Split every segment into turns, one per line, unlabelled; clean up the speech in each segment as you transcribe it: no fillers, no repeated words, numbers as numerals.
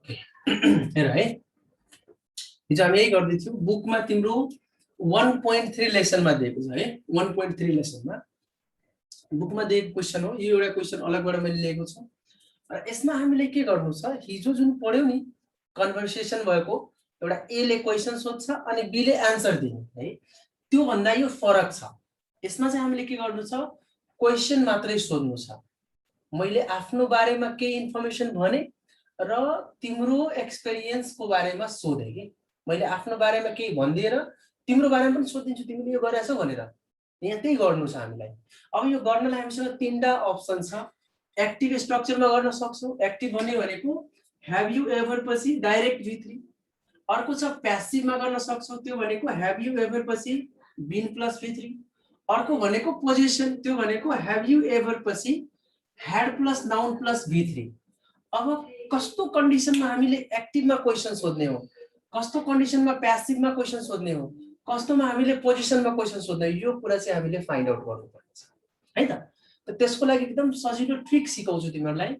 हेर है हिजो हामी यही गर्दै थियौ बुकमा तिम्रो 1.3 लेसनमा दिएको छ है 1.3 लेसनमा बुकमा दिएको क्वेशन हो यो एउटा क्वेशन अलगबाट मैले लिएको छु र यसमा हामीले के गर्नु छ हिजो जुन पढ्यौ नि कन्भर्सेसन भएको एउटा ए ले क्वेशन सोध्छ अनि बी ले आन्सर दिने है त्यो भन्दा यो फरक छ यसमा चाहिँ हामीले के गर्नु छ क्वेशन मात्रै सोध्नु छ मैले आफ्नो बारेमा के इन्फर्मेसन भने र तिम्रो एक्सपीरियन्स को बारेमा सोधे के मैले आफ्नो बारेमा केही भन्दिएर तिम्रो बारेमा पनि सोधिन्छु तिमीले यो गरेछौ भनेर यहाँ त्यही गर्नु छ हामीलाई अब यो गर्नलाई हामीसँग तीनटा अप्सन छ एक्टिभ स्ट्रक्चरमा गर्न सक्छौ एक्टिभ भनेको हैव यु एभर पछि डाइरेक्ट v3 अर्को छ प्यासिभमा गर्न सक्छौ त्यो भनेको हैव यु एभर पछि बीन प्लस v3 अर्को भनेको पोजिसन त्यो भनेको हैव यु एभर पछि had plus noun plus v3 अब कस्तो कन्डिसनमा हामीले एक्टिभमा क्वेशन सोध्ने हो कस्तो कन्डिसनमा प्यासिभमा क्वेशन सोध्ने हो कस्तोमा हामीले पोजिसनमा क्वेशन सोध्ने हो यो कुरा चाहिँ हामीले फाइन्ड आउट गर्नुपर्छ है त त्यसको लागि एकदम सजिलो ट्रिक सिकाउँछु तिमीहरुलाई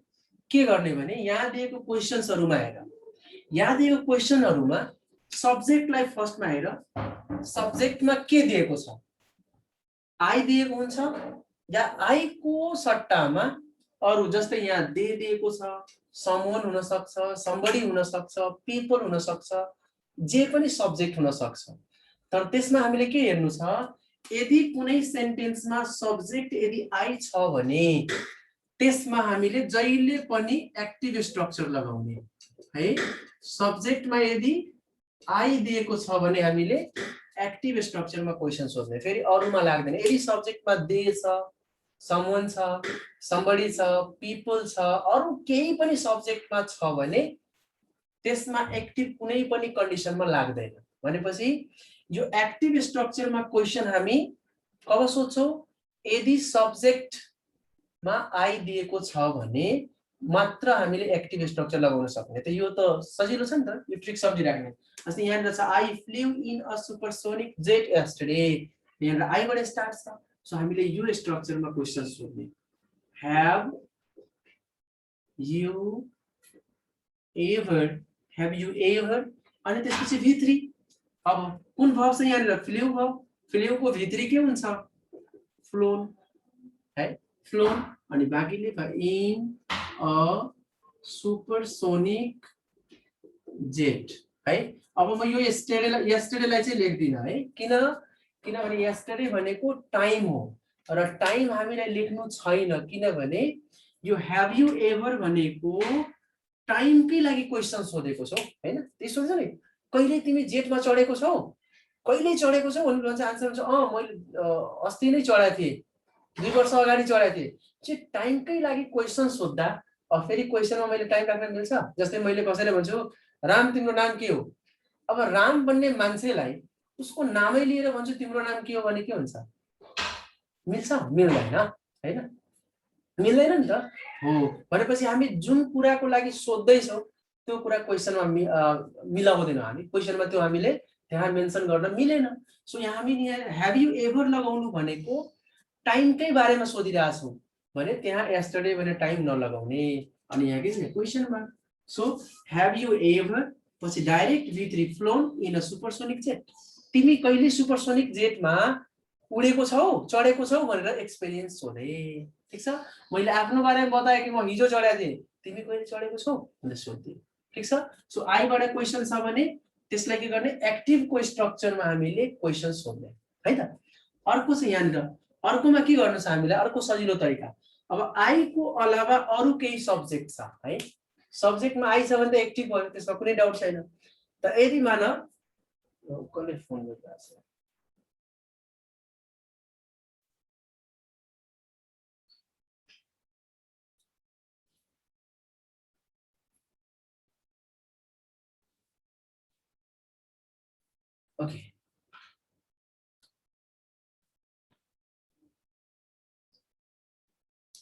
के गर्ने भने यहाँ दिएको क्वेशन्सहरुमा हेर यहाँ दिएको क्वेशनहरुमा सब्जेक्टलाई फर्स्टमा हेर सब्जेक्टमा के दिएको छ आई दिएको हुन्छ या आई को सट्टामा अरु जस्तै यहाँ दिएको छ समवन हुन सक्छ समबडी हुन सक्छ पीपल हुन सक्छ जे पनि सब्जेक्ट हुन सक्छ तर त्यसमा हामीले के हेर्नु छ यदि कुनै सेन्टेन्समा सब्जेक्ट यदि आई छ भने त्यसमा हामीले जहिले पनि एक्टिभ स्ट्रक्चर लगाउने है सब्जेक्टमा यदि आई दिएको छ भने हामीले एक्टिभ स्ट्रक्चरमा क्वेशन सोध्ने फेरि अरुमा लाग्दैन यदि सब्जेक्टमा दे छ समवन छ समबडी छ पीपल छ अरु केही पनि सब्जेक्टमा छ भने त्यसमा एक्टिभ कुनै पनि कन्डिसनमा लाग्दैन भनेपछि यो एक्टिभ स्ट्रक्चरमा क्वेशन हामी कब सोध्छौ यदि सब्जेक्टमा आई दिएको छ भने मात्र हामीले एक्टिभ स्ट्रक्चर लगाउन सक्ने त यो त सजिलो छ नि त यो ट्रिक सम्झिराख्ने जस्तै यहाँ छ I flew in a supersonic jet yesterday यहाँ आई बाट स्टार्ट छ सो हामीले यो स्ट्रक्चरमा क्वेशन सोध्ने have you ever अनि त्यसपछि v3 अब कुन भाव छ यहाँ फ्ल्यू भाव फ्ल्यू को v3 के हुन्छ फ्लोन है फ्लोन अनि बाँकीले इन अ सुपरसोनिक जेट है अब म यो यस्टरडेलाई चाहिँ लेख्दिन है किनभने यस्टरडे भनेको टाइम हो र टाइम हामीलाई लेख्नु छैन किनभने यो हैव यु एभर भनेको टाइमकै लागि क्वेशन सोधेको छौ हैन त्यसो हुन्छ नि कहिले तिमी जेटमा चढेको छौ कहिले चढेको छौ भन्छ आन्सर हुन्छ मैले अस्ति नै चढाएको थिए 2 वर्ष अगाडि चढाएको थिए चाहिँ टाइमकै लागि क्वेशन सोध्दा फेरि क्वेशनमा मैले टाइम राख्न मिल्छ जस्तै मैले कसैले भन्छु राम तिम्रो नाम के हो अब राम भन्ने मान्छेलाई उसको नामै लिएर भन्छु तिम्रो नाम के हो भने के हुन्छ मिल्छ मिल्दैन हैन मिल्दैन नि त हो भनेपछि हामी जुन कुराको लागि सोध्दै छौ त्यो कुरा क्वेशनमा मिलाउँदैनौं हामी क्वेशनमा त्यो हामीले त्यहाँ मेन्सन गर्न मिलेन सो यहाँ हामी हैव यु एभर लगाउनु भनेको टाइमकै बारेमा सोधिरहेका छौं भने त्यहाँ यस्टरडे भने टाइम नलगाउने अनि यहाँ के छ क्वेशनमा सो हैव यु एभर पछि direct v3 flown in a supersonic jet तिमी कहिले सुपरसोनिक जेटमा उडेको छौ चढेको छौ भनेर एक्सपीरियन्स सोधे ठीक छ मैले आफ्नो बारेमा बताए कि म हिजो चढेको थिए तिमी कहिले चढेको छौ भनेर सोध्थे ठीक छ सो आई बाट क्वेशन छ भने त्यसलाई के गर्ने एक्टिभ को स्ट्रक्चरमा हामीले क्वेशन सोध्ने है त अर्को चाहिँ यहाँ अर्कोमा के गर्न छ हामीलाई अर्को सजिलो तरिका अब आई को अलावा अरु केही सब्जेक्ट छ है सब्जेक्टमा आई छ भने त एक्टिभ भयो त्यसमा कुनै डाउट छैन त यदि मान कसले फोन गरिरहेको छ ओके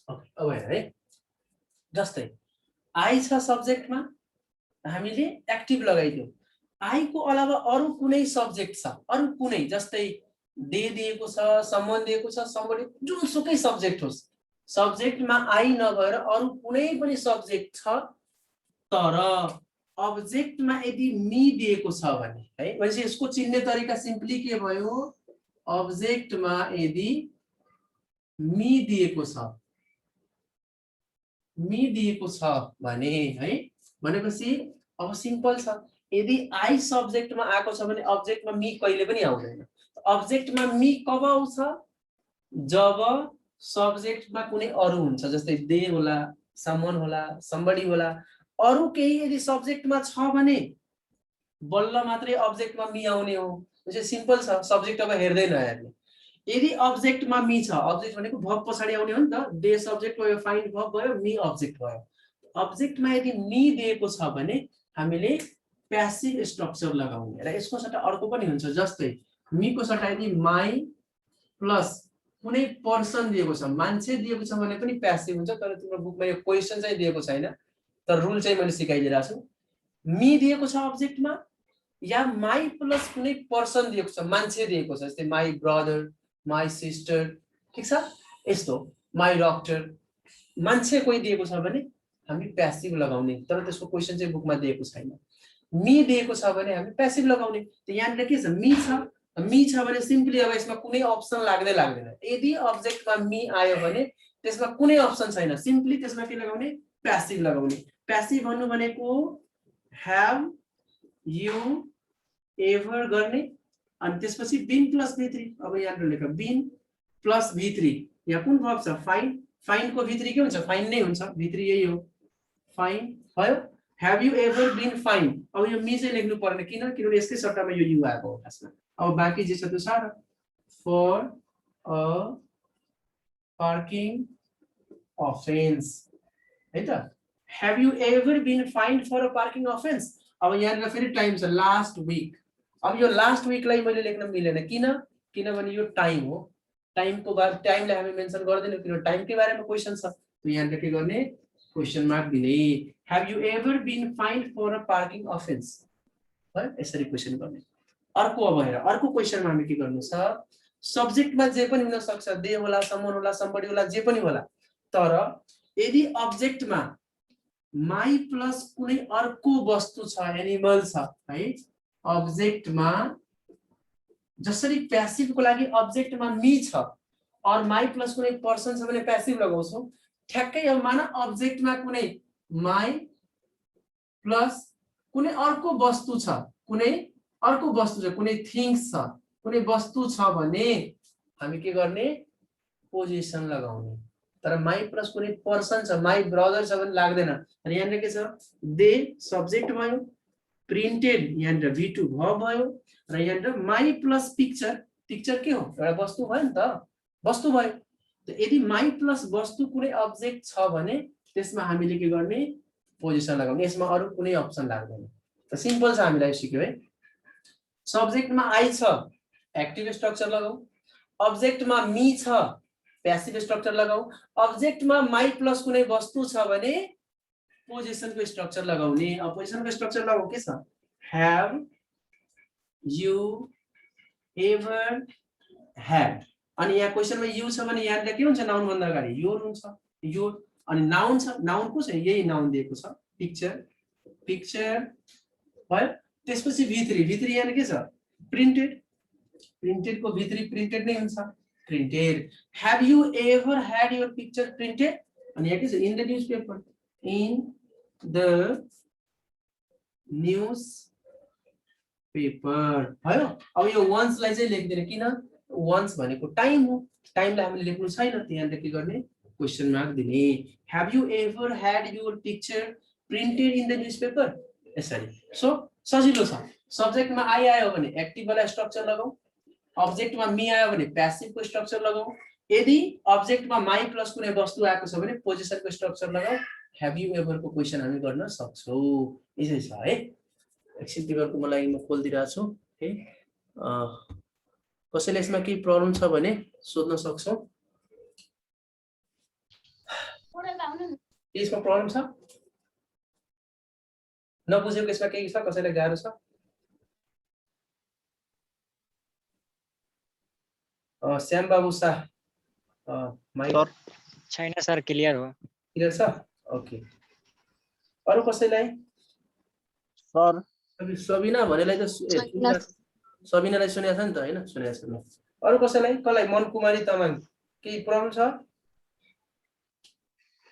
अब हेर है जस्तै आई छ सब्जेक्टमा हामीले एक्टिभ लगाइदियौ आई को अलावा अरु कुनै सब्जेक्ट छ अरु कुनै जस्तै दे दिएको छ सम्बन्ध दिएको छ समबडी जुनसुकै सब्जेक्ट होस् सब्जेक्टमा आई नभएर अरु कुनै पनि सब्जेक्ट छ तर अब्जेक्टमा यदि मी दिएको छ भने है, भनेपछि यसको चिन्ने तरिका सिम्पली के भयो, अब्जेक्टमा यदि मी दिएको छ, मी दिएको छ भने है, भनेपछि अब सिम्पल छ, यदि आई सब्जेक्टमा आएको छ भने अब्जेक्टमा मी कहिले पनि आउँदैन। अब्जेक्टमा मी कब आउँछ, जब सब्जेक्टमा कुनै अरु हुन्छ, जस्तै दे होला, समवन होला, समबडी होला, अरु केही यदि सब्जेक्टमा छ भने बल्ल मात्रै अब्जेक्टमा मी आउने हो। त्यसै सिम्पल छ, सब्जेक्ट अब हेर्दै नहेर्ने। यदि अब्जेक्टमा मी छ, अब्जेक्ट भनेको भर्ब पछाडी आउने हो नि त, दे सब्जेक्ट भयो, फाइन्ड भर्ब भयो, मी अब्जेक्ट भयो। अब्जेक्टमा यदि मी दिएको छ भने हामीले प्यासिभ स्ट्रक्चर लगाउने र यसको सट्टा अर्को पनि हुन्छ, जस्तै मी को सट्टा यदि माई प्लस कुनै पर्सन दिएको छ, मान्छे दिएको छ भने पनि प्यासिभ हुन्छ, तर तिम्रो बुकमा यो क्वेशन चाहिँ दिएको छैन, तर रुल चाहिँ मैले सिकाइदिरहेको छु। मी दिएको छ अब्जेक्टमा, या माई प्लस कुनै पर्सन दिएको छ, मान्छे दिएको छ, जस्तै माई ब्रदर, माई सिस्टर, ठीक छ, यस्तो माई डक्टर, मान्छे कोही दिएको छ भने हामी प्यासिभ लगाउने, तर त्यसको क्वेशन चाहिँ बुकमा दिएको छैन। मी दिएको छ भने हामी प्यासिभ लगाउने। त यहाँनिर के छ, मी छ, मी छ भने सिम्पली अब यसमा कुनै अप्सन लाग्दै लाग्दैन। यदि अब्जेक्टमा मी आयो भने त्यसमा कुनै अप्सन छैन, सिम्पली त्यसमा के लगाउने, प्यासिभ लगाउने। प्यासिभ भन्नु भनेको have you ever गर्ने, अनि त्यसपछि been plus v3। अब यहाँ लेख been plus v3, यहाँ कुन भर्ब छ, फाइन्ड, फाइन्ड को v3 के हुन्छ, फाइन्ड नै हुन्छ, v3 यही हो, फाइन्ड भयो। have you ever been find, अब यो मी चाहिँ लेख्नु पर्ने, किनभने यसकै सट्टामा यो यु आएको हो खासमा। अब बाँकी जे छ त्यो सारा, for a parking offense है त। have you ever been fined for a parking offense, अब यहाँ फेरि टाइम छ, लास्ट वीक। अब यो लास्ट वीकलाई मैले लेख्न मिलेन, किनभने यो टाइम हो, टाइमको बारे, टाइमलाई हामी मेन्सन गर्दैनौँ किनभने टाइमकै बारेमा क्वेशन छ। त यहाँ के गर्ने, क्वेशन मार्क दिने, have you ever been fined for a parking offense, है, यसरी क्वेशन गर्ने। अर्को अब हेर, अर्को क्वेशनमा हामी के गर्नु छ, सब्जेक्टमा जे पनि हुन सक्छ, दे होला, समवन होला, समबडी होला, जे पनि होला, तर यदि अब्जेक्टमा माई प्लस कुनै अर्को वस्तु छ, एनिमल छ है, अब्जेक्टमा जसरी प्यासिभको लागि अब्जेक्टमा मी छ और माई प्लस कुनै पर्सन छ भने प्यासिभ लगाउँछौ, ठ्याक्कै अब मान अब्जेक्टमा कुनै माई प्लस कुनै अर्को वस्तु छ, कुनै अर्को वस्तु छ, कुनै थिंग्स छ, कुनै वस्तु छ भने हामी के गर्ने, पोजिसन लगाउने। तर माई प्लस कुनै पर्सन छ, माई ब्रदर छ भने लाग्दैन। र यहाँ के छ, दे सब्जेक्ट भयो, प्रिन्टेड यहाँ v2 भर्ब भयो, र यहाँ माई प्लस पिक्चर, पिक्चर के हो, एउटा वस्तु भयो नि त, वस्तु भयो। त यदि माई प्लस वस्तु कुनै अब्जेक्ट छ भने त्यसमा हामीले के गर्ने, पोजिसन लगाउने, यसमा अरु कुनै अप्सन लाग्दैन। त सिम्पल छ, हामीलाई सिक्यो है। सब्जेक्टमा आई छ, एक्टिभ स्ट्रक्चर लगाऊ, अब्जेक्टमा मी छ, प्यासिभ स्ट्रक्चर लगाऊ, अब्जेक्टमा माई प्लस कुनै वस्तु छ भने पोजिसनको स्ट्रक्चर लगाउने। अब पोजिसनको स्ट्रक्चर लगाऊ, के छ, have you ever had, अनि यहाँ क्वेशनमा यु छ भने यहाँ के हुन्छ, नाउन भन्दा अगाडि योर हुन्छ, योर, अनि नाउन छ, नाउन को छ, यही नाउन दिएको छ, पिक्चर, पिक्चर भयो। त्यसपछि v3, v3 यहाँ के छ, प्रिन्टेड, प्रिन्टेड को v3 प्रिन्टेड नै हुन्छ, printed. have you ever had your picture printed, अनि यहाँ के छ, in the newspaper, in the newspaper भयो। अब यो once लाई चाहिँ लेख्दिन, किन, once भनेको टाइम हो, टाइमलाई हामीले लेख्नु छैन, त्यहाँ के गर्ने, क्वेशन मार्क दिने। have you ever had your picture printed in the newspaper, यसरी। सो सजिलो छ। सब्जेक्टमा आई आयो भने एक्टिभ वाला स्ट्रक्चर लगाऊ, अब्जेक्टमा मी आयो भने प्यासिभको स्ट्रक्चर लगाऊ, यदि अब्जेक्टमा माई प्लस कुनै वस्तु आएको छ भने पोजिसनको स्ट्रक्चर लगाऊ। have you ever को क्वेशन हामी गर्न सक्छौं, यसै छ है। एकछिन तिमीहरुको मलाई म खोल्दिरा छु है, कसैले यसमा केही प्रब्लम छ भने सोध्न सक्छौ। यसमा प्रब्लम छ, नबुझेको यसमा केही छ, कसैलाई गाह्रो छ? श्याम बाबु शाह,
सर छैन सर, क्लियर हो,
क्लियर छ, ओके। अरु कसैलाई?
सर
सबिना भनेलाई त सबिनालाई सुनेको छ नि त हैन सुनेको छैन अरु कसलाई मन कुमारी तामाङ केही प्रब्लम छ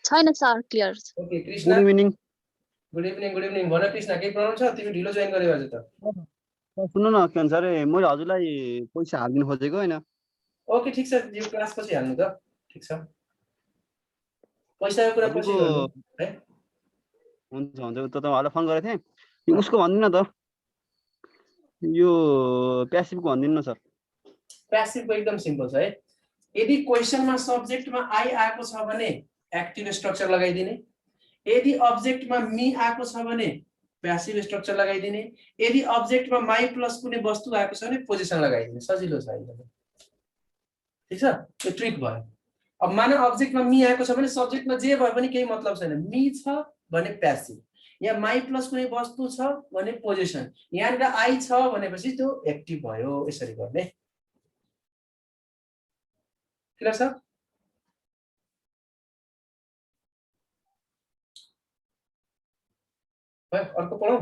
छैन sir clear
okay Krishna
good evening
good evening भन कृष्णा केही प्रब्लम छ तिमी ढिलो जोइन गरेको आज त
सुन्नु न के भन्छ अरे मैले हजुरलाई पैसा हालिदिनु खोजेको हैन
ओके ठीक छ यो क्लास पछि हाल्नु त ठीक छ पैसाको कुरा पछि गर्नु है
हुन्छ हुन्छ त तपाईँहरूलाई फोन गरेको थिएँ उसको भनिदिनु न त यो प्यासिभको भनिदिनु न सर
प्यासिभको एकदम सिम्पल छ है यदि क्वेशनमा सब्जेक्टमा आई आएको छ भने एक्टिभ स्ट्रक्चर लगाइदिने यदि अब्जेक्टमा मी आएको छ भने प्यासिभ स्ट्रक्चर लगाइदिने यदि अब्जेक्टमा माई प्लस कुनै वस्तु आएको छ भने पोजिसन लगाइदिने सजिलो छ एकदम ठीक छ यो ट्रिक भयो अब माने अब्जेक्टमा मी आएको छ भने सब्जेक्टमा जे भए पनि केही मतलब छैन मी छ भने प्यासिभ या माई प्लस कुनै वस्तु छ भने पोजिसन यहाँनिर आई छ भनेपछि त्यो एक्टिभ भयो यसरी गर्ने क्लियर छ अर्को पढौँ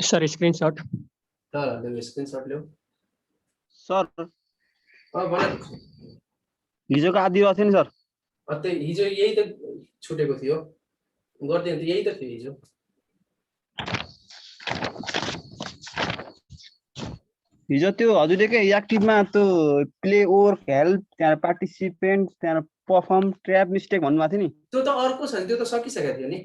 सर स्क्रिनशट
ल स्क्रिनशट ल्याऊ
सर
भन
हिजोको आदि थियो नि सर
त्यही हिजो यही त छुटेको थियो गर्दैन त यही त थियो हिजो
हिजो त्यो हजुरले के एक्टिभमा त्यो प्ले वर्क हेल्प त्यहाँ पार्टिसिपेन्ट त्यहाँ परफर्म ट्र्याप मिस्टेक भन्नुभएको थियो नि
त्यो त अर्को छ नि त्यो त सकिसकेको थियो नि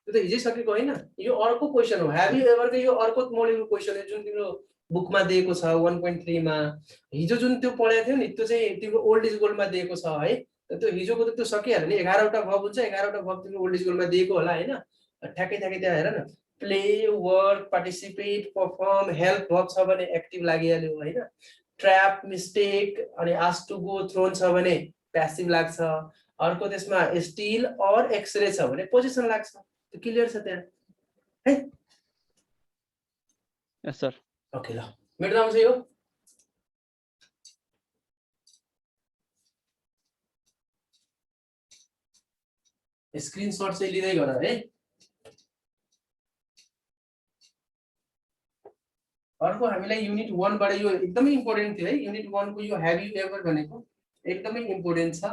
त्यो त हिजै सकेको होइन यो अर्को क्वेसन हो ह्याभ यु एभरको यो अर्को मोडलको क्वेसन हो जुन तिम्रो बुकमा दिएको छ 1.3 मा हिजो जुन त्यो पढाएको थियो नि त्यो चाहिँ तिम्रो ओल्ड इज गोल्डमा दिएको छ है त्यो हिजोको त त्यो सकिहाल्यो नि 11 वटा भब हुन्छ 11 वटा भब तिम्रो ओल्ड इज गोल्डमा दिएको होला हैन ठ्याक्कै त्यहाँ हेर न play work participate perform help भब छ भने एक्टिभ लागिहाल्यो हैन ट्र्याप मिस्टेक अनि आस्क टु गो थ्रोन छ भने प्यासिभ लाग्छ अर्को त्यसमा स्टिल और एक्सरे छ भने पोजिसन लाग्छ त्यो क्लियर छ त्यहाँ है
यस सर
ओके ल मेट्दा आउँछ यो स्क्रिनशट चाहिँ लिँदै गर है अर्को हामीलाई युनिट 1 बाट यो एकदमै इम्पोर्टेन्ट थियो है युनिट 1 को यो ह्याभ यु एभर भनेको एकदमै इम्पोर्टेन्ट छ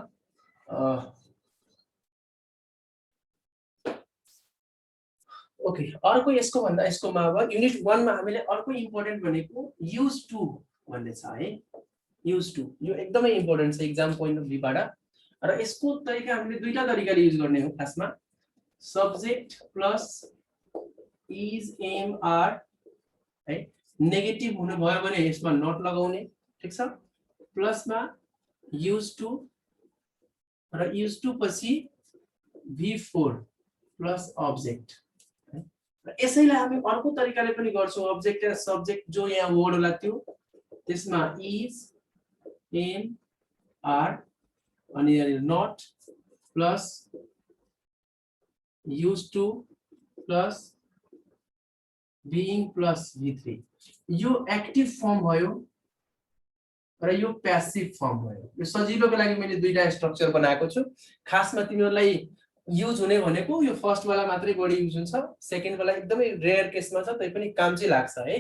ओके अर्को यसको भन्दा यसकोमा अब युनिट 1 मा हामीले अर्को इम्पोर्टेन्ट भनेको युज टु भन्ने छ है युज टु यो एकदमै इम्पोर्टेन्ट छ एक्जाम पोइन्ट अफ भ्यूबाट र यसको तरिका हामीले दुईटा तरिकाले युज गर्ने हो खासमा subject plus is am are है नेगेटिभ हुनु भयो भने यसमा नट लगाउने ठीक छ प्लसमा युज टु र युज टु पछि v4 प्लस अब्जेक्ट यसैलाई हामी अर्को तरिकाले पनि गर्छौं अब्जेक्ट र सब्जेक्ट जो यहाँ वर्ड होला त्यो त्यसमा इज एम आर अनि not plus use to plus being plus v3 यो एक्टिभ फर्म भयो र यो प्यासिभ फर्म भयो यो सजिलोको लागि मैले दुईटा स्ट्रक्चर बनाएको छु खासमा तिमीहरुलाई युज हुने भनेको यो फर्स्ट वाला मात्रै बढी युज हुन्छ सेकेन्ड वाला एकदमै रेयर केसमा छ तै पनि काम चाहिँ लाग्छ है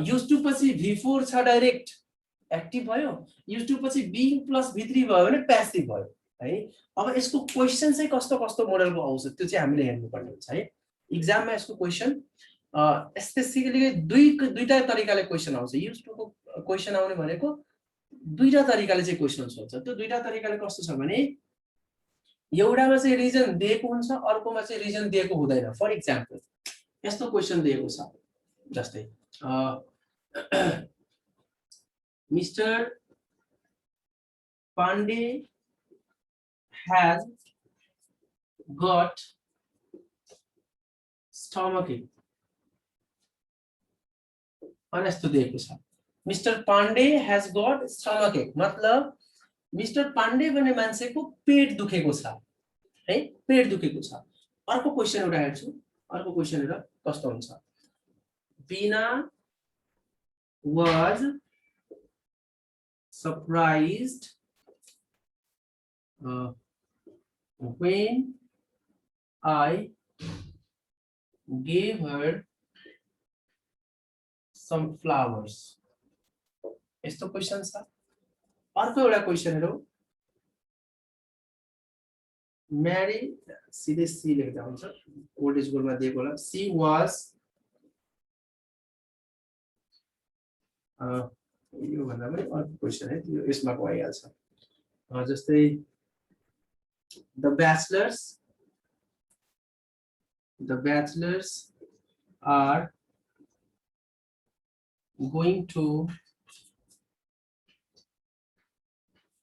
युज टु पछि v4 छ डाइरेक्ट एक्टिभ भयो युज टु पछि बीइङ प्लस v3 भयो भने प्यासिभ भयो है अब यसको क्वेशन चाहिँ कस्तो कस्तो मोडलको आउँछ त्यो चाहिँ हामीले हेर्नु पर्ने हुन्छ है एक्जाममा यसको क्वेशन स्पेसिफिकली दुईटा तरिकाले क्वेशन आउँछ युज टु को क्वेशन आउने भनेको दुईटा तरिकाले चाहिँ क्वेशन सोध्छ त्यो दुईटा तरिकाले कस्तो छ भने एउटामा चाहिँ रिजन दिएको हुन्छ अर्कोमा चाहिँ रिजन दिएको हुँदैन फर एक्जाम्पल यस्तो क्वेशन दिएको छ जस्तै mister Pandey has got stomachache अनि यस्तो दिएको छ mister Pandey has got stomachache मतलब मिस्टर पाण्डे भन्ने मान्छेको पेट दुखेको छ है पेट दुखेको छ अर्को क्वेशन एउटा हेर्छु अर्को क्वेशन हेर कस्तो हुन्छ बीना was surprised when I gave her some flowers. यस्तो क्वेशन छ। अर्को एउटा क्वेशन हो Mary सीधे सी लेख्दा हुन्छ ओल्ड एज गोलमा दिएको होला सी वाज यो भन्दा पनि अर्को क्वेशन है त्यो यसमा को आइहाल्छ जस्तै the bachelors are going to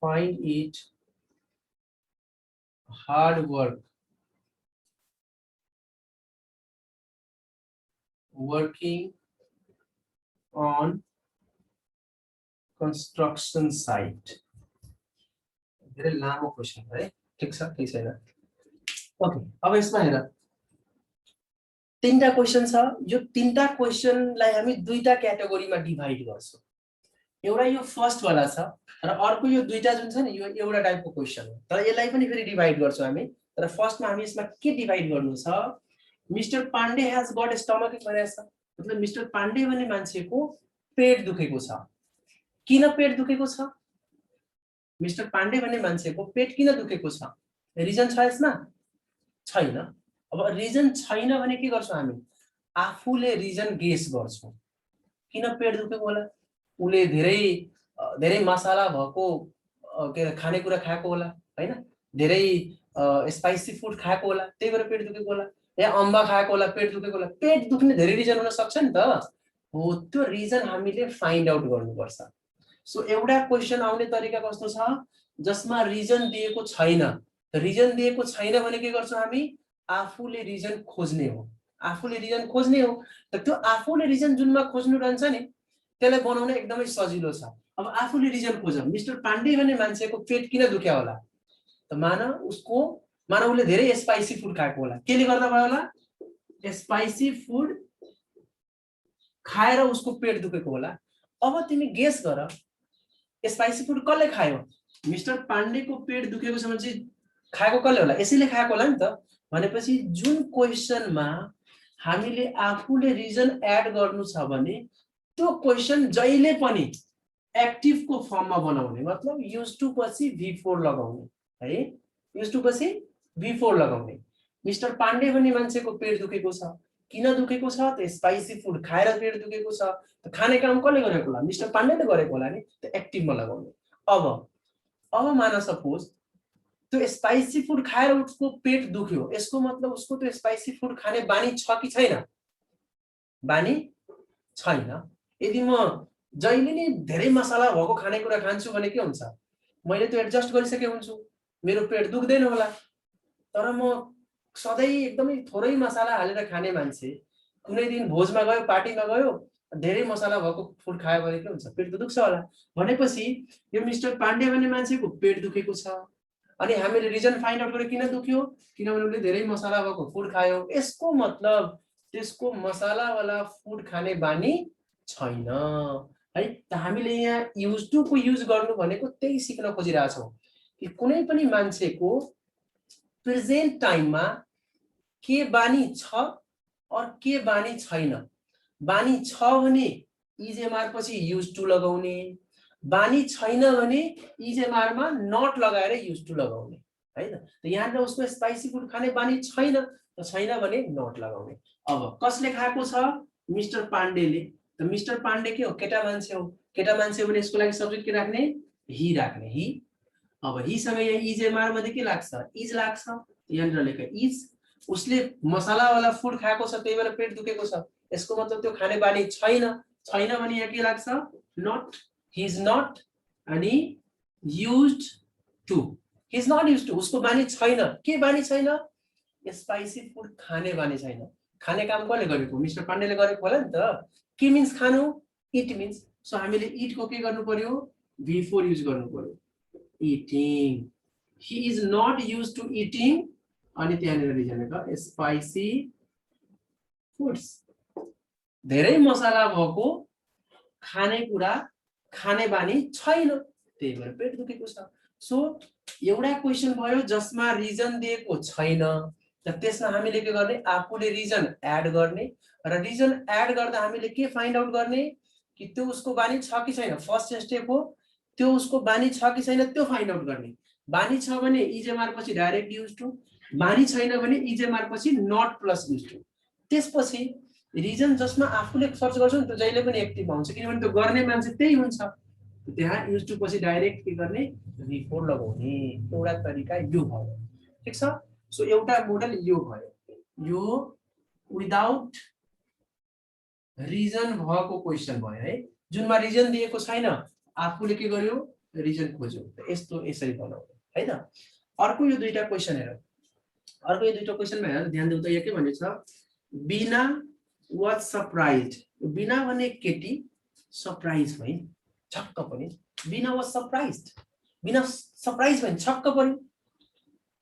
find it hard work working on construction site. धेरै लामो क्वेशन है ठीक छ ठीक छैन ओके अब यसमा हेर तीनटा क्वेशन छ यो तीनटा क्वेशनलाई हामी दुईटा क्याटेगोरीमा डिभाइड गर्छौं एउटा यो फर्स्ट वाला छ र अर्को यो दुईटा जुन छ नि यो एउटा टाइपको क्वेशन हो तर यसलाई पनि फेरि डिभाइड गर्छौं हामी तर फर्स्टमा हामी यसमा के डिभाइड गर्नु छ mister Pandey has got stomach भनेछ मतलब मिस्टर पाण्डे भन्ने मान्छेको पेट दुखेको छ किन पेट दुखेको छ मिस्टर पाण्डे भन्ने मान्छेको पेट किन दुखेको छ रिजन छ यसमा छैन अब रिजन छैन भने के गर्छौं हामी आफूले रिजन गेस गर्छौं किन पेट दुखेको होला उले धेरै मसाला भएको के खानेकुरा खाएको होला हैन धेरै स्पाइसी फुड खाएको होला त्यही भएर पेट दुखेको होला या अम्बा खाएको होला पेट दुखेको होला पेट दुख्ने धेरै रिजन हुन सक्छ नि त हो त्यो रिजन हामीले फाइन्ड आउट गर्नुपर्छ सो एउटा क्वेशन आउने तरिका कस्तो छ जसमा रिजन दिएको छैन रिजन दिएको छैन भने के गर्छौं हामी आफूले रिजन खोज्ने हो त त्यो आफूले रिजन जुनमा खोज्नु रहन्छ नि त्यसलाई बनाउन एकदमै सजिलो छ अब आफूले रिजन खोज मिस्टर पाण्डे भन्ने मान्छेको पेट किन दुख्या होला त माना उले धेरै स्पाइसी फुड खाएको होला केले गर्दा भयो होला स्पाइसी फुड खाएर उसको पेट दुखेको होला अब तिमी गेस गर स्पाइसी फुड कसले खायो मिस्टर पाण्डेको पेट दुखेको छ भने चाहिँ खाएको कसले होला यसैले खाएको होला नि त भनेपछि जुन क्वेशनमा हामीले आफूले रिजन एड गर्नु छ भने त्यो क्वेशन जहिले पनि एक्टिभ को फर्ममा बनाउने मतलब युज टु पछि V4 लगाउने है युज टु पछि V4 लगाउने मिस्टर पाण्डे भन्ने मान्छेको पेट दुखेको छ किन दुखेको छ त स्पाइसी फुड खाएर पेट दुखेको छ त खाने काम कसले गरेको होला मिस्टर पाण्डेले गरेको होला नि त एक्टिभमा लगाउने अब माना सपोज त्यो स्पाइसी फुड खाएर उसको पेट दुख्यो यसको मतलब उसको त्यो स्पाइसी फुड खाने बानी छ कि छैन बानी छैन यदि म जहिले नि धेरै मसाला भएको खानेकुरा खान्छु भने के हुन्छ मैले त्यो एडजस्ट गरिसके हुन्छु मेरो पेट दुख्दैन होला तर म सधैं एकदमै थोरै मसाला हालेर खाने मान्छे कुनै दिन भोजमा गयो पार्टीमा गयो धेरै मसाला भएको फुड खायो भने के हुन्छ पेट दुख्छ होला भनेपछि यो मिस्टर पाण्डे भन्ने मान्छेको पेट दुखेको छ अनि हामीले रिजन फाइन्ड आउट गरे किन दुख्यो किनभने उले धेरै मसाला भएको फुड खायो यसको मतलब त्यसको मसाला वाला फुड खाने बानी छैन है त हामीले यहाँ युज टु को युज गर्नु भनेको त्यही सिक्न खोजिरहेका छौं कि कुनै पनि मान्छेको प्रेजेन्ट टाइममा के बानी छ और के बानी छैन बानी छ भने इजेएमआर पछि युज टु लगाउने बानी छैन भने इजेएमआर मा नट लगाएर युज टु लगाउने हैन त यहाँ उसको स्पाइसी फुड खाने बानी छैन त छैन भने नट लगाउने अब कसले खाएको छ मिस्टर पाण्डेले त मिस्टर पाण्डे के हो केटा मान्छे हो भने यसको लागि सब्जेक्ट के राख्ने ही राख्ने ही अब ही सँग यहाँ इजेएमआर मध्ये के लाग्छ इज लाग्छ यहाँ लेख इज उसले मसाला वाला फुड खाएको छ त्यही भएर पेट दुखेको छ यसको मतलब त्यो खाने बानी छैन भने यहाँ के लाग्छ नट he is not अनि used to he is not used to उसको बानी छैन के बानी छैन स्पाइसी फुड खाने बानी छैन खाने काम कसले गरेको मिस्टर पाण्डेले गरेको होला नि त के मिन्स खानु इट मिन्स सो हामीले इट को के गर्नु पर्यो V4 युज गर्नु पर्यो eating he is not used to eating अनि त्यहाँनेर रिजन लेख स्पाइसी फुड्स धेरै मसाला भएको खानेकुरा खाने बानी छैन त्यही भएर पेट दुखेको छ सो एउटा क्वेशन भयो जसमा रिजन दिएको छैन त त्यसमा हामीले के गर्ने आफूले रिजन एड गर्ने र रिजन एड गर्दा हामीले के फाइन्ड आउट गर्ने कि त्यो उसको बानी छ कि छैन फर्स्ट स्टेप हो त्यो उसको बानी छ कि छैन त्यो फाइन्ड आउट गर्ने बानी छ भने इजेएमआर पछि डाइरेक्ट युज टु बानी छैन भने इजेएमआर पछि नट प्लस युज टु त्यसपछि रिजन जसमा आफूले सर्च गर्छ नि त्यो जहिले पनि एक्टिभ हुन्छ किनभने त्यो गर्ने मान्छे त्यही हुन्छ त्यहाँ युज टु पछि डाइरेक्ट के गर्ने V4 लगाउने एउटा तरिका यो भयो ठीक छ सो एउटा मोडल यो भयो यो विदाउट रिजन भएको क्वेशन भयो है जुनमा रिजन दिएको छैन आफूले के गर्यो रिजन खोज्यो यस्तो यसरी बनाउने है त अर्को यो दुईटा क्वेशन हेरौँ अर्को यो दुईटा क्वेशनमा हेरेर ध्यान दिउँ त यो के भनेको छ बिना वाज सरप्राइज्ड बिना भन्ने केटी सरप्राइज भयो छक्क पनि बिना वाज सरप्राइज्ड बिना सरप्राइज भयो छक्क पनि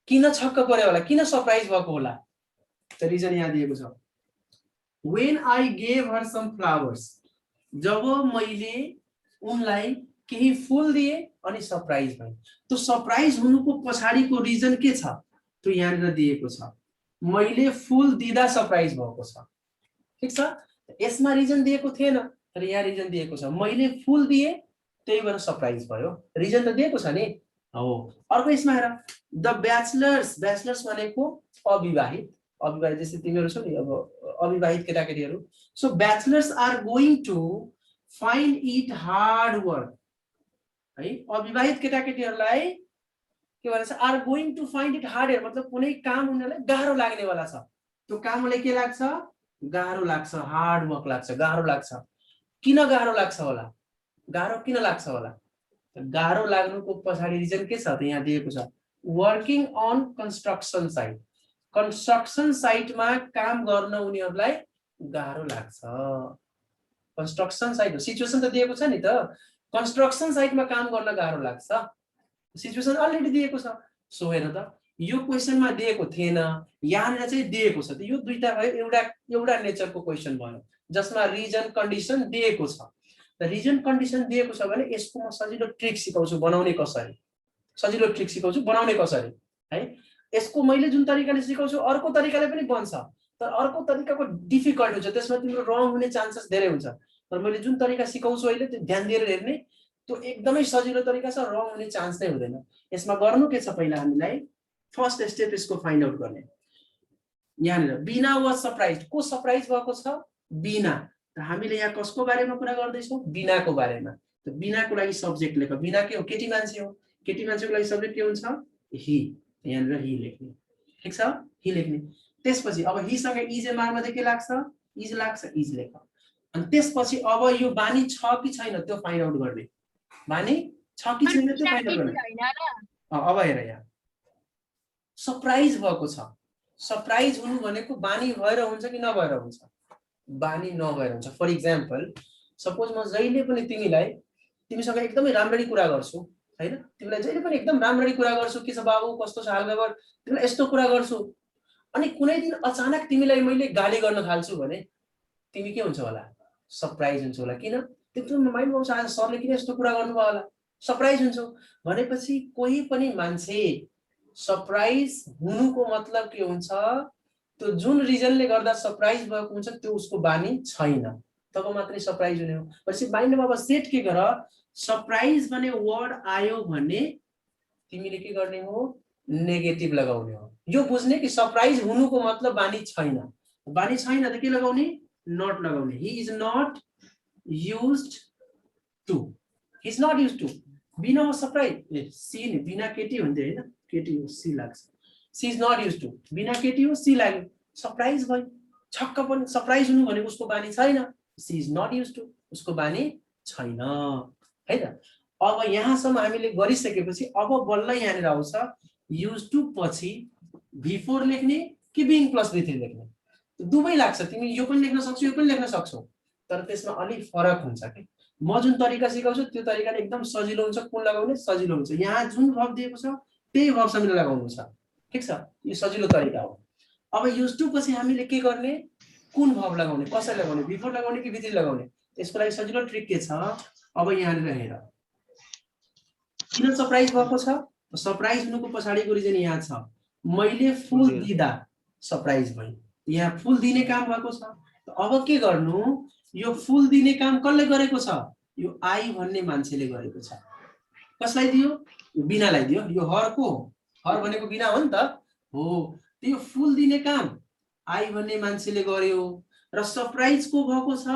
किन छक्क पर्यो होला किन सरप्राइज भएको होला त रिजन यहाँ दिएको छ when I gave her some flowers जब मैले उनलाई केही फूल दिए अनि सरप्राइज भयो त्यो सरप्राइज हुनुको पछाडीको रिजन के छ त्यो यहाँ दिएको छ मैले फूल दिदा सरप्राइज भएको छ ठीक छ यसमा रिजन दिएको थिएन तर यहाँ रिजन दिएको छ मैले फूल दिए त्यही भएर सरप्राइज भयो रिजन त दिएको छ नि हो अर्को यसमा हेर द ब्याचलर्स भनेको अविवाहित अविवाहित जस्तै तिमीहरू छौ नि अब अविवाहित केटाकेटीहरू so bachelors are going to find it hard work है अविवाहित केटाकेटीहरूलाई के भन्छ are going to find it hard work मतलब कुनै काम उनीहरूलाई गाह्रो लाग्नेवाला छ त्यो कामलाई के लाग्छ गाह्रो लाग्छ हार्ड वर्क लाग्छ गाह्रो लाग्छ किन गाह्रो लाग्छ होला गाह्रो किन लाग्छ होला गाह्रो लाग्नुको पछाडि रिजन के छ त यहाँ दिएको छ वर्किङ अन कन्स्ट्रक्सन साइटमा काम गर्न उनीहरूलाई गाह्रो लाग्छ कन्स्ट्रक्सन साइट सिचुएसन त दिएको छ नि त कन्स्ट्रक्सन साइटमा काम गर्न गाह्रो लाग्छ सिचुएसन अलरेडी दिएको छ सो हेर त यो क्वेशनमा दिएको थिएन यहाँनिर चाहिँ दिएको छ त यो दुईटा भयो एउटा नेचरको क्वेशन भयो जसमा रिजन कन्डिसन दिएको छ र रिजन कन्डिसन दिएको छ भने यसको म सजिलो ट्रिक सिकाउँछु बनाउने कसरी सजिलो ट्रिक सिकाउँछु बनाउने कसरी है यसको मैले जुन तरिकाले सिकाउँछु अर्को तरिकाले पनि बन्छ तर अर्को तरिकाको डिफिकल्ट हुन्छ त्यसमा तिम्रो रङ हुने चान्सेस धेरै हुन्छ तर मैले जुन तरिका सिकाउँछु अहिले त्यो ध्यान दिएर हेर्ने त्यो एकदमै सजिलो तरिका छ रङ हुने चान्स नै हुँदैन यसमा गर्नु के छ पहिला हामीलाई फर्स्ट स्टेप यसको फाइन्ड आउट गर्ने यहाँनिर बिना वाज सरप्राइज को सरप्राइज भएको छ बिना त हामीले यहाँ कसको बारेमा कुरा गर्दैछौँ बिनाको बारेमा त बिनाको लागि सब्जेक्ट लेख बिना के हो केटी मान्छेको लागि सब्जेक्ट के हुन्छ हि यहाँनिर हि लेख्ने ठिक छ हि लेख्ने त्यसपछि अब हि सँग इजेएमआर मध्ये के लाग्छ इज लाग्छ इज लेख अनि त्यसपछि अब यो बानी छ कि छैन त्यो फाइन्ड आउट गर्ने बानी छ कि छैन त्यो फाइन्ड आउट गर्ने अब हेर यहाँ सरप्राइज भएको छ सरप्राइज हुनु भनेको बानी भएर हुन्छ कि नभएर हुन्छ बानी नभएर हुन्छ फर इक्जाम्पल सपोज म जहिले पनि तिमीसँग एकदमै राम्ररी कुरा गर्छु हैन तिमीलाई जहिले पनि एकदम राम्ररी कुरा गर्छु के छ बाबु कस्तो छ हालखबर तिमीलाई यस्तो कुरा गर्छु अनि कुनै दिन अचानक तिमीलाई मैले गाली गर्न थाल्छु भने तिमी के हुन्छ होला सरप्राइज हुन्छ होला किन त्यो माइन्ड आउँछ आज सरले किन यस्तो कुरा गर्नुभयो होला सरप्राइज हुन्छ भनेपछि कोही पनि मान्छे सरप्राइज हुनुको मतलब के हुन्छ त्यो जुन रिजनले गर्दा सरप्राइज भएको हुन्छ त्यो उसको बानी छैन तब मात्रै सरप्राइज हुने हो भनेपछि माइन्डमा अब सेट के गर सरप्राइज भन्ने वर्ड आयो भने तिमीले के गर्ने हो नेगेटिभ लगाउने हो यो बुझ्ने कि सरप्राइज हुनुको मतलब बानी छैन त के लगाउने नट लगाउने he is not used to he is not used to बिना सरप्राइज सी नि बिना केटी हुन्थ्यो हैन केटी हो सी लाग्छ she is not used to बिना केटी हो सी लाग्यो सरप्राइज भयो छक्क पनि सरप्राइज हुनु भनेको उसको बानी छैन she is not used to उसको बानी छैन है त अब यहाँसम्म हामीले गरिसकेपछि अब बल्ल यहाँनिर आउँछ युज टु पछि V4 लेख्ने कि बिङ प्लस V3 लेख्ने दुवै लाग्छ तिमी यो पनि लेख्न सक्छौ यो पनि लेख्न सक्छौ तर त्यसमा अलि फरक हुन्छ के म जुन तरिका सिकाउँछु त्यो तरिकाले एकदम सजिलो हुन्छ कुन लगाउने सजिलो हुन्छ यहाँ जुन भर्ब दिएको छ त्यही भर्बसँग लगाउनु छ ठीक छ यो सजिलो तरिका हो अब युज टु पछि हामीले के गर्ने कुन भर्ब लगाउने कसरी लगाउने V4 लगाउने कि V3 लगाउने त्यसको लागि सजिलो ट्रिक के छ अब यहाँनिर हेर किन सरप्राइज भएको छ सरप्राइज हुनुको पछाडिको रिजन यहाँ छ मैले फूल दिदा सरप्राइज भयो। यहाँ फुल दिने काम भएको छ। अब के गर्नु, यो फुल दिने काम कसले गरेको छ, यो आई भन्ने मान्छेले गरेको छ। कसलाई दियो, यो बिनालाई दियो। यो हर को हो, हर भनेको बिना हो नि त हो। त्यो फुल दिने काम आई भन्ने मान्छेले गर्यो र सरप्राइज को भएको छ,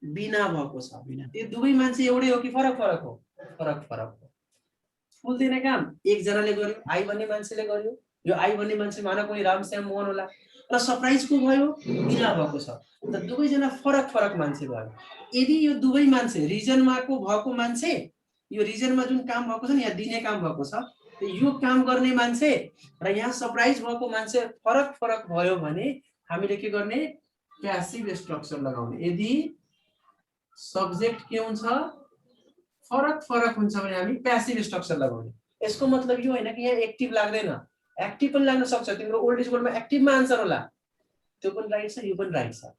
बिना भएको छ। त्यो दुवै मान्छे एउटै हो कि फरक फरक हो, फरक फरक हो। फुल दिने काम एकजनाले गर्यो, आई भन्ने मान्छेले गर्यो। यो आई भन्ने मान्छे मानव कुनै रामश्याम मोहन होला, र सरप्राइज को भयो, बिना भएको छ। त दुवैजना फरक फरक मान्छे भयो। यदि यो दुवै मान्छे रिजनमा को भएको मान्छे, यो रिजनमा जुन काम भएको छ नि, यहाँ दिने काम भएको छ, यो काम गर्ने मान्छे र यहाँ सरप्राइज भएको मान्छे फरक फरक भयो भने हामीले के गर्ने, प्यासिभ स्ट्रक्चर लगाउने। यदि सब्जेक्ट के हुन्छ, फरक फरक हुन्छ भने हामी प्यासिभ स्ट्रक्चर लगाउने। यसको मतलब यो हैन कि यहाँ एक्टिभ लाग्दैन, एक्टिभ पनि लाग्न सक्छ। तिम्रो ओल्ड इज गोल्डमा एक्टिभमा आन्सर होला, त्यो पनि राइट छ, यो पनि राइट छ।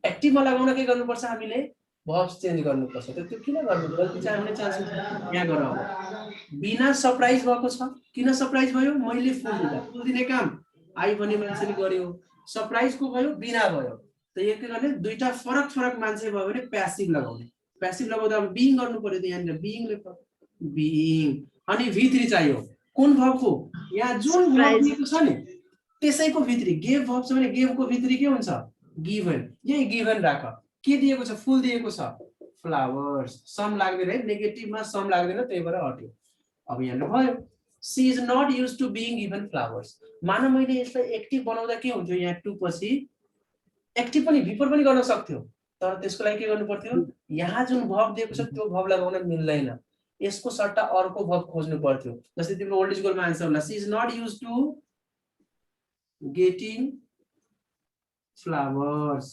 एक्टिभमा लगाउन के गर्नुपर्छ, हामीले भर्ब्स चेन्ज गर्नुपर्छ। त्यो किन गर्नु, गल्ती चाहिँ हुने चान्स हुन्छ। यहाँ गर, अब बिना सरप्राइज भएको छ। किन सरप्राइज भयो, मैले फुल दिँदा, फुल दिने काम आई भन्ने मान्छेले गर्यो, सरप्राइज को भयो, बिना भयो। त यो के गर्ने, दुईटा फरक फरक मान्छे भयो भने प्यासिभ लगाउने। प्यासिभ लगाउँदा अब बिइङ गर्नु पर्यो। त यहाँनिर बिइङ लेख, बिइङ। अनि भित्री चाहियो कुन भर्बको, यहाँ जुन भर्ब दिएको छ नि त्यसैको भित्री। गेभ भर्ब छ भने गेभको भित्री के हुन्छ, गिभन। यही गिभन राख। के दिएको छ, फुल दिएको छ, फ्लावर्स। सम लाग्दैन है, नेगेटिभमा सम लाग्दैन, त्यही भएर हट्यो। अब यहाँ भयो, she is not used to being given flowers. मानव मैले यसलाई एक्टिभ बनाउँदा के हुन्थ्यो, यहाँ टु पछि एक्टिभ पनि बिफोर पनि गर्न सक्थ्यो, तर त्यसको लागि के गर्नु पर्थ्यो, यहाँ जुन भर्ब दिएको छ त्यो भर्ब लगाउन मिल्दैन। यसको सट्टा अर्को भर्ब खोज्नु पर्थ्यो। जस्तै तिम्रो ओल्ड इज गोल्डमा आन्सर होला, she is not used to getting flowers.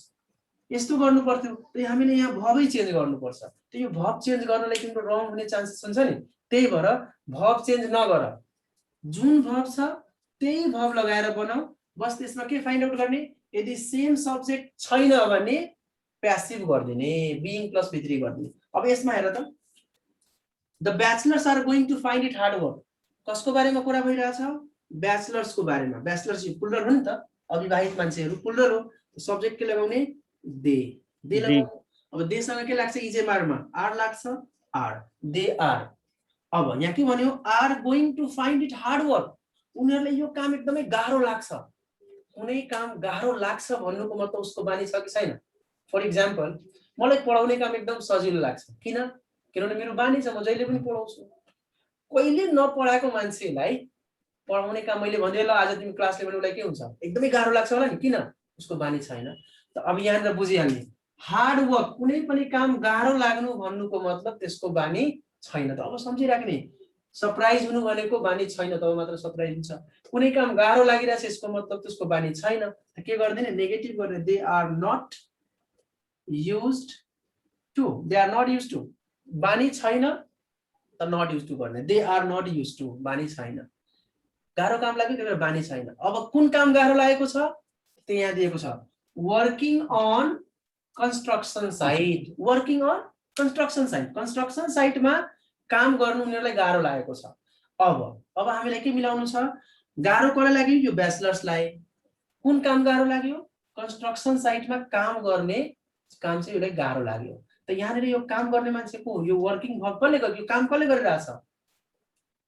यस्तो गर्नु पर्थ्यो। त्यही हामीले यहाँ भर्बै चेन्ज गर्नुपर्छ। त्यो भर्ब चेन्ज गर्नलाई तिम्रो रङ हुने चान्सेस हुन्छ नि, त्यही भएर भर्ब चेन्ज नगर। जुन भर्ब छ त्यही भर्ब लगाएर बनाऊ। बस त्यसमा के फाइन्ड आउट गर्ने, यदि सेम सब्जेक्ट छैन भने प्यासिभ गरिदिने, बीइङ प्लस भित्री गरिदिने। अब यसमा हेर त, the bachelors are going to find it hard work. कसको बारेमा कुरा भइरहेछ, ब्याचलर्सको बारेमा। ब्याचलर्स प्लुरल हो नि त, अविवाहित मान्छेहरू प्लुरल हो। सब्जेक्ट के लगाउने, दे। दे लगाउनु। अब देसँग के लाग्छ, इजेमारमा आर लाग्छ, आर, दे आर। अब यहाँ के भन्यो, are going to find it hard work. उनीहरुले यो काम एकदमै गाह्रो लाग्छ। कुनै काम गाह्रो लाग्छ भन्नुको मतलब उसको बानी छ कि छैन। फर एक्जाम्पल, मलाई पढाउने काम एकदम सजिलो लाग्छ। किन, किनभने मेरो बानी छ, म जहिले पनि पढाउँछु। कहिले नपढाएको मान्छेलाई पढाउने काम मैले भने ल आज तिमी क्लासले भने उसलाई के हुन्छ, एकदमै गाह्रो लाग्छ होला नि। किन, उसको बानी छैन। त अब यहाँनिर बुझिहाल्ने, हार्ड वर्क कुनै पनि काम गाह्रो लाग्नु भन्नुको मतलब त्यसको बानी छैन। त अब सम्झिराख्ने, सरप्राइज हुनु भनेको बानी छैन, तब मात्र सरप्राइज हुन्छ। कुनै काम गाह्रो लागिरहेछ यसको मतलब त्यसको बानी छैन। त के गर्दिने, नेगेटिभ गर्ने, they are not used to. They are not used to, बानी छैन त नट युज्ड टु गर्ने। They are not used to, बानी छैन। गाह्रो काम लाग्यो त्यही भएर बानी छैन। अब कुन काम गाह्रो लागेको छ, त्यो यहाँ दिएको छ, working on construction site. Working on construction site, construction साइटमा काम गर्नु उनीहरुलाई गाह्रो लागेको छ। अब हामीलाई के मिलाउनु छ, गाह्रो कसलाई लाग्यो, यो ब्याचलर्सलाई। कुन काम गाह्रो लाग्यो, कन्स्ट्रक्सन साइटमा काम गर्ने काम चाहिँ यसलाई गाह्रो लाग्यो। त यहाँनिर यो काम गर्ने मान्छेको यो वर्किङ भर्ब कसले गर्यो, यो काम कसले गरिरहेछ,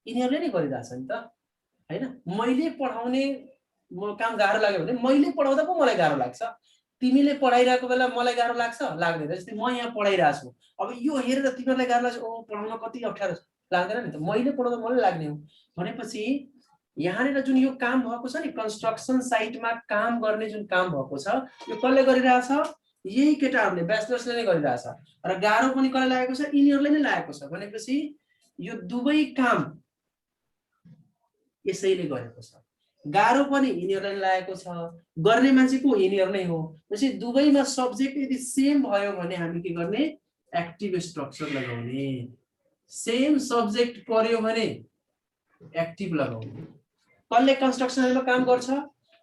यिनीहरुले नै गरिरहेछ नि त हैन। मैले पढाउने काम गाह्रो लाग्यो भने मैले पढाउँदा पो मलाई गाह्रो लाग्छ। तिमीले पढाइरहेको बेला मलाई गाह्रो लाग्छ, लाग्दैन। जस्तै म यहाँ पढाइरहेको छु, अब यो हेरेर तिमीलाई गाह्रो लाग्छ, ओ पढाउन कति अप्ठ्यारो छ, लाग्दैन नि त। मैले पढाउँदा मलाई लाग्ने हो भनेपछि यहाँनिर जुन यो काम भएको छ नि, कन्स्ट्रक्सन साइटमा काम गर्ने जुन काम भएको छ, यो कसले गरिरहेछ, यही केटाहरूले ब्याचलर्सले नै गरिरहेछ। र गाह्रो पनि कसले लागेको छ, यिनीहरुले नै लागेको छ। भनेपछि यो दुवै काम यसैले गरेको छ। गाह्रो पनि यिनीहरुलाई लागेको छ, गर्ने मान्छे को, यिनीहरु नै हो। त्यसै दुवैमा सब्जेक्ट यदि सेम भयो भने हामी के गर्ने, एक्टिभ स्ट्रक्चर लगाउने। सेम सब्जेक्ट पर्यो भने एक्टिभ लगाउने। कसले कन्स्ट्रक्सनमा काम गर्छ,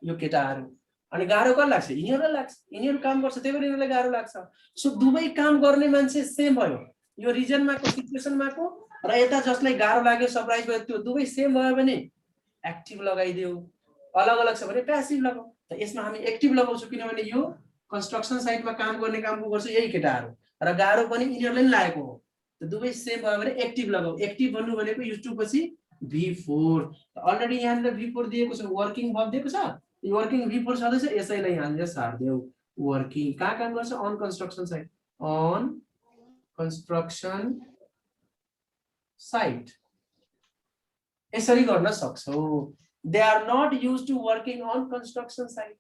यो केटाहरु। अनि गाह्रो कसलाई लाग्छ, यिनीहरुलाई लाग्छ। यिनीहरु काम गर्छ त्यही भएर यिनीहरुलाई गाह्रो लाग्छ। सो दुवै काम गर्ने मान्छे सेम भयो, यो रिजनमा को सिचुएसनमा को, र यता जसलाई गाह्रो लाग्यो सरप्राइज भयो, त्यो दुवै सेम भयो भने एक्टिभ लगाइदेऊ। अलग अलग छ भने प्यासिभ लगाऊ। त यसमा हामी एक्टिभ लगाउँछौँ किनभने यो कन्स्ट्रक्सन साइटमा काम गर्ने कामको गर्छ यही केटाहरू र गाह्रो पनि यिनीहरूले नै लागेको हो। त दुवै सेम भयो भने एक्टिभ लगाऊ। एक्टिभ भन्नु भनेको युज टु पछि V4 अलरेडी यहाँनिर V4 दिएको छ, वर्किङ भर्ब दिएको छ। यो वर्किङ V4 छँदैछ, यसैलाई यहाँनिर सार्देऊ। वर्किङ कहाँ काम गर्छ? On construction site, on construction site यसरी गर्न सक्छौ। They are not use to working on construction site.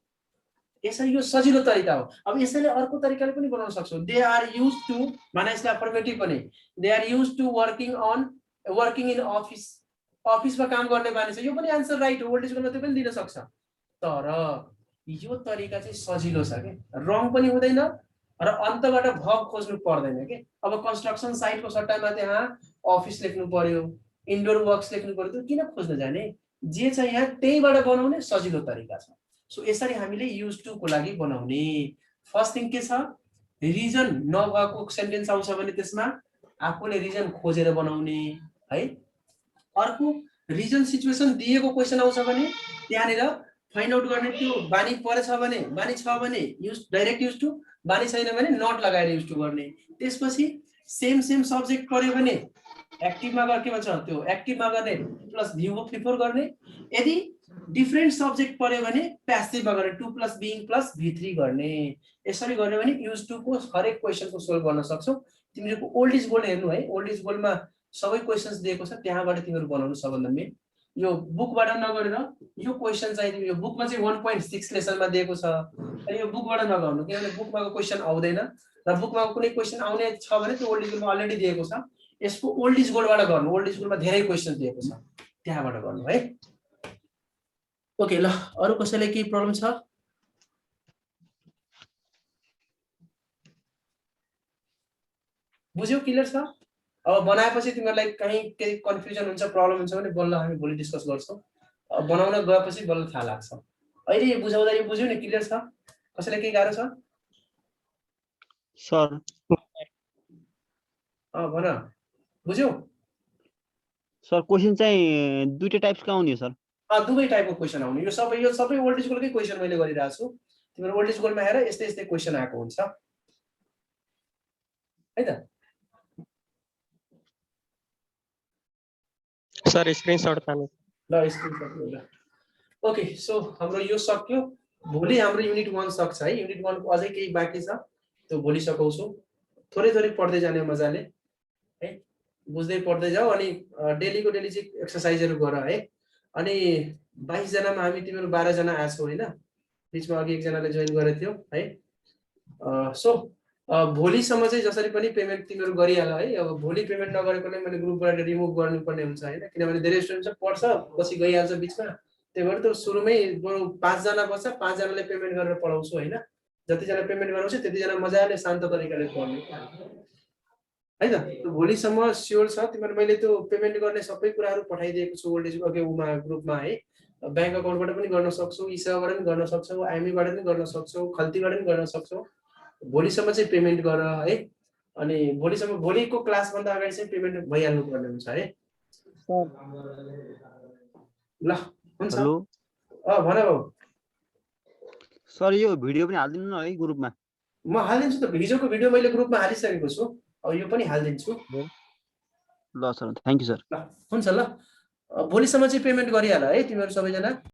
यसरी यो सजिलो तरिका हो। अब यसैले अर्को तरिकाले पनि बनाउन सक्छौ। दे आर युज टु माने यसलाई अफर्मेटिभ पनि, they are use to working in office. अफिसमा काम गर्ने बानी छ, यो पनि आन्सर राइट हो। ओल्ड इज गोलमा त्यो पनि दिन सक्छ। तर यो तरिका चाहिँ सजिलो छ के, रङ पनि हुँदैन र अन्तबाट भब खोज्नु पर्दैन के। अब कन्स्ट्रक्सन साइटको सट्टामा त्यहाँ अफिस लेख्नु पर्यो, इन्डोर वर्क्स लेख्नु पर्यो, त्यो किन खोज्न जाने? जे छ यहाँ त्यहीबाट बनाउने सजिलो तरिका छ। सो यसरी हामीले युज टु को लागि बनाउने। फर्स्ट थिङ के छ? रिजन नभएको सेन्टेन्स आउँछ भने त्यसमा आफूले रिजन खोजेर बनाउने है। अर्को रिजन सिचुएसन दिएको क्वेसन आउँछ भने त्यहाँनिर फाइन्ड आउट गर्ने। त्यो बानी परेछ भने, बानी छ भने युज डाइरेक्ट युज टु, बानी छैन भने नट लगाएर युज टु गर्ने। त्यसपछि सेम सब्जेक्ट पर्यो भने एक्टिभमा गएर के भन्छ त्यो एक्टिभमा गर्ने प्लस V4 गर्ने। यदि डिफरेन्ट सब्जेक्ट पर्यो भने प्यासिभमा गर्ने 2 + बीइङ + V3 गर्ने। यसरी गर्यो भने युज टु को हरेक क्वेसनको सोल्भ गर्न सक्छौ। तिमीहरूको ओल्ड इज गोल्ड हेर्नु है, ओल्ड इज गोल्डमा सबै क्वेसन्स दिएको छ, त्यहाँबाट तिमीहरू बनाउनु सबभन्दा मेन। यो बुकबाट नगरेर यो क्वेसन चाहिँ यो बुकमा चाहिँ 1.6 लेसनमा दिएको छ, अनि यो बुकबाट नगर्नु किनभने बुकमाको क्वेसन आउँदैन र बुकमा कुनै क्वेसन आउने छ भने त्यो ओल्ड इज गोल्डमा अलरेडी दिएको छ। यसको ओल्ड इज गोल्डबाट गर्नु। ओल्ड इज गोल्डमा धेरै क्वेसन दिएको छ, त्यहाँबाट गर्नु है। ओके ल, अरु कसैलाई केही प्रब्लम छ? बुझ्यौ? क्लियर छ? अब बनाएपछि तिमीहरूलाई कहीँ केही कन्फ्युजन हुन्छ, प्रब्लम हुन्छ भने बल्ल हामी भोलि डिस्कस गर्छौँ। अब बनाउन गएपछि बल्ल थाहा लाग्छ। अहिले यो बुझाउँदा यो बुझ्यौ नि? क्लियर छ? कसैलाई केही गाह्रो छ?
सर
भन, बुझ्यौ?
सर क्वेसन चाहिँ दुईटा टाइप्सको आउने हो सर?
दुवै टाइपको क्वेसन आउने। यो सबै ओल्ड इज गोल्डकै क्वेसन मैले गरिरहेको छु। तिमीहरू ओल्ड इज गोल्डमा हेर यस्तै क्वेसन आएको हुन्छ है त।
सर स्क्रिनशट तान्नु
ल, स्क्रिनशट ल। ओके, सो हाम्रो यो सक्यो। भोलि हाम्रो युनिट 1 सक्छ है। युनिट 1 को अझै केही बाँकी छ, त्यो भोलि सकाउँछु। थोरै पढ्दै जाने मजाले है, बुझ्दै पढ्दै जाऊ। अनि डेलीको डेली चाहिँ एक्सर्साइजहरू गर है। अनि 22 जनामा हामी तिमीहरू 12 जना आछौ हैन? बीचमा अघि एकजनाले जोइन गरेको थियो है। सो भोलिसम्म चाहिँ जसरी पनि पेमेन्ट तिमीहरू गरिहाल है। अब भोलि पेमेन्ट नगरेकोले मैले ग्रुपबाट रिमुभ गर्नुपर्ने हुन्छ हैन, किनभने धेरै स्टुडेन्ट छ पढ्छ पछि गइहाल्छ बीचमा। त्यही भएर त्यो सुरुमै 5 जना बस्छ, 5 जनाले पेमेन्ट गरेर पढाउँछु हैन। जतिजना पेमेन्ट गराउँछ त्यतिजना मजाले शान्त तरिकाले पढ्ने है त। त्यो भोलिसम्म स्योर छ तिमीहरू। मैले त्यो पेमेन्ट गर्ने सबै कुराहरू पठाइदिएको छु ओल्ड एज उमा ग्रुपमा है। ब्याङ्क अकाउन्टबाट पनि गर्न सक्छौ, इसेवाबाट पनि गर्न सक्छौ, आइएमईबाट पनि गर्न सक्छौ, खल्तीबाट पनि गर्न सक्छौ। भोलिसम्म चाहिँ पेमेन्ट गर है। अनि भोलिको क्लासभन्दा अगाडि चाहिँ पेमेन्ट भइहाल्नु पर्ने हुन्छ है। ल हुन्छ।
हेलो
भन बाबु।
सर यो भिडियो पनि हालिदिनु न है ग्रुपमा?
म हालिदिन्छु त, हिजोको भिडियो मैले ग्रुपमा हालिसकेको छु, अब यो पनि हालिदिन्छु।
ल सर, थ्याङ्क यू सर।
ल हुन्छ। ल भोलिसम्म चाहिँ पेमेन्ट गरिहाल है तिमीहरू सबैजना।